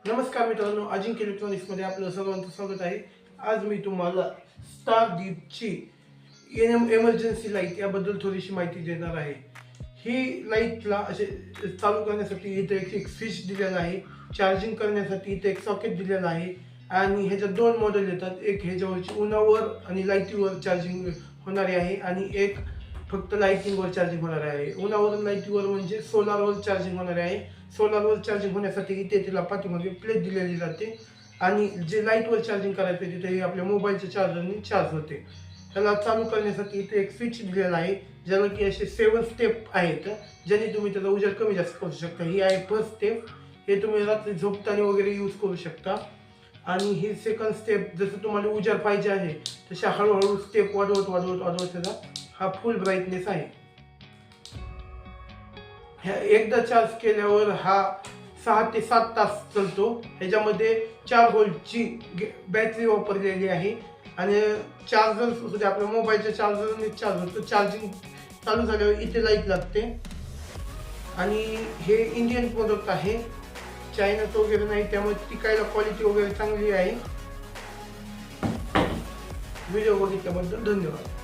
नमस्कार मित्रांनो, अजिंक्य इलेक्ट्रॉनिक्समध्ये आपलं सर्वांचं स्वागत आहे। आज मी तुम्हाला स्टारदीपची एमर्जन्सी लाईट याबद्दल थोडीशी माहिती देणार आहे। ही लाईटला असे चालू करण्यासाठी इथे एक स्विच दिलेला आहे, चार्जिंग करण्यासाठी इथे एक सॉकेट दिलेला आहे आणि ह्याच्यात दोन मॉडेल येतात। एक ह्याच्यावरची उन्हावर आणि लाईटीवर चार्जिंग होणारी आहे आणि एक फक्त लाईटिंगवर चार्जिंग होणार आहे। उन्हावर लाईटीवर म्हणजे सोलारवर चार्जिंग होणार आहे। सोलारवर चार्जिंग होण्यासाठी इथे तिला पाठीमागे प्लेट दिलेली जाते आणि जे लाईटवर चार्जिंग करायचं तिथे आपल्या मोबाईलच्या चार्जरने चार्ज होते। त्याला चालू करण्यासाठी इथे एक स्विच दिलेला आहे, ज्याला की असे 7 स्टेप आहेत, ज्याने तुम्ही त्याचा उजेड कमी जास्त करू शकता। ही आहे फर्स्ट स्टेप, हे तुम्ही रात्री झोपताना वगैरे यूज करू शकता। आणि ही सेकंड स्टेप, जसं तुम्हाला उजेड पाहिजे आहे तशा हळूहळू स्टेप वाढवत वाढवत वाढवत त्याचा हा फुल ब्राईटनेस आहे। एकदा चार्ज केल्यावर हा 6 ते 7 तास चालतो। ह्याच्यामध्ये 4 व्होल्टची बॅटरी वापरलेली आहे आणि चार्जर सुद्धा आपल्या मोबाईलच्या चार्जरने चार्ज होतो। चार्जिंग चालू झाल्यावर इथे लाईट लागते आणि हे इंडियन प्रोडक्ट आहे, चायनाचं वगैरे नाही, त्यामुळे टिकायला क्वालिटी वगैरे चांगली आहे। व्हिडिओ बघितल्याबद्दल धन्यवाद।